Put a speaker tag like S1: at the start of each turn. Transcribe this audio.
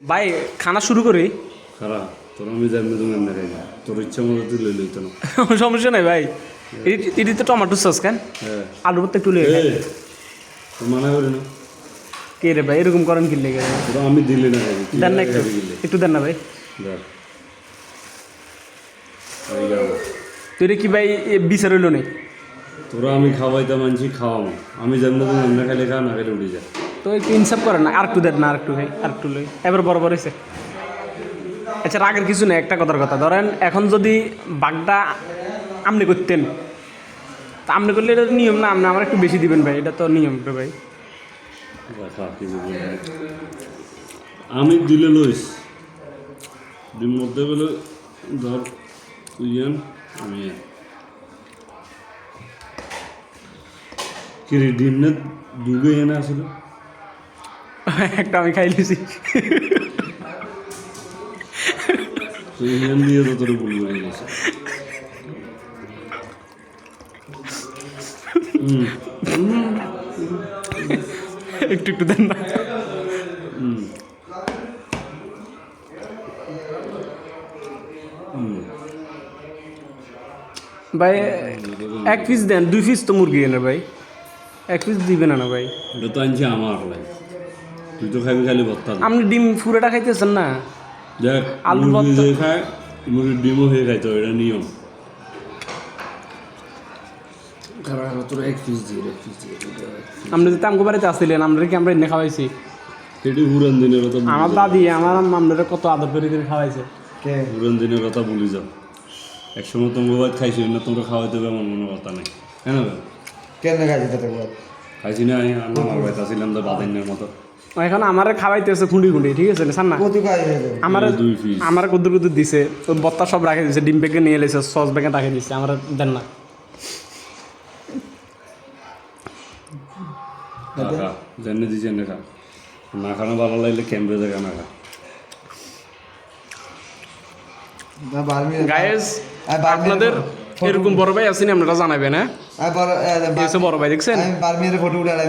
S1: ভাই খানা শুরু করি।
S2: খারাপ তোর আমি জানি তুমি এমনি খাই তোর ইচ্ছা মতো তুই লই লইতো না।
S1: সমস্যা নাই ভাই। এটি তো টমেটো সস কেন
S2: হ্যাঁ
S1: আলু ভর্তা একটু লেগে
S2: এই, তোর মানা করি না
S1: কে রে ভাই এরকম করেন কি লেগে
S2: তোরা আমি দিলি না খাবি তুই
S1: দেন না
S2: একা
S1: একটু
S2: খাবি গিলে
S1: একটু দেন না ভাই।
S2: দেখ এই যাবো।
S1: তুই রে কি ভাই বিচার হইল নেই
S2: তোরা আমি খাওয়াইতে মানছি খাওয়ামো আমি জানি তুমি এমনি খাইলে খা না খাইলে উঠে যা
S1: তো একটু ইনসাফ করেন না আর একটু দেন না আর একটু ভাই আর একটু লই এবার বরাবর হয়েছে। আচ্ছা রাগের কিছু নেই একটা কথার কথা ধরেন এখন যদি বাঘটা আমনি করতেন তা আমনি করলে এটা তো নিয়ম না আপনি আমার একটু বেশি দিবেন ভাই এটা তো নিয়ম রে ভাই।
S2: খা কিছু বলবো না। আমি দিলে লইস ডিম মধ্যে বলে ধর তুই আন আমি আন। কি রে ডিম না দুগে এনে আসলে
S1: একটা আমি খাই লিছি
S2: তুই এনে দিয়ে তো তোর বলি হয়ে গেছে
S1: একটু একটু দেন না। ভাই এক পিস দেন 2 পিস তো মুরগি এনে ভাই এক পিস দিবেন না ভাই।
S2: এটা তো আনছি আমার লাই তুই তো খাবি খালি ভত্তা দে।
S1: আপনি ডিম পুরোটা খাইতেছেন না
S2: দেখ
S1: আলু
S2: মুরগি
S1: ভর্তা-
S2: যে খায় মুরগির ডিমও হয়ে খাইতো এটা নিয়ম খারাপ তোর এক পিস দিয়ে
S1: আপনি যদি আমগো বাড়িতে আসছিলেন আমরা কি আমরা এনে খাওয়াইছি
S2: সেটি পুরান দিনের কথা ভুলে
S1: আমার
S2: যাও।
S1: দাদি আমার আপনারা কত আদর করে করে খাওয়াইছে।
S2: পুরান দিনের কথা ভুলে যাও একসময় তোমার বাদ খাইছি না তোমরা খাওয়াইতে হবে এমন কোনো কথা নেই হ্যাঁ না
S3: কেন খাইছি তোর বাদ
S2: খাইছি না আমি আমার বাড়িতে আসছিলাম তো বাদাইনের মতো
S1: এখন আমার খাওয়াইতেছে খুঁড়ি খুঁড়ি ঠিক আছে না না
S3: কত খাই
S1: আমার
S2: এই 2 পিস
S1: আমার কুদ্দুর কুদ্দুর দিছে তো বত্তা সব রাখে দিছে ডিম প্যাকে নিয়ে এলেছে সস ব্যাগে রাখে দিছে আমার দেন না।
S2: খা জেনে দিছি এনে খা না খানা ভালো লাগলে ক্যাম্পে জায়গা না খা
S1: গায়েস আপনাদের এরকম বড় ভাই আছেন আপনারা জানাবেন হ্যাঁ
S3: আমি
S1: বড় ভাই দেখছেন
S3: বার্মিয়ার ফটো উঠে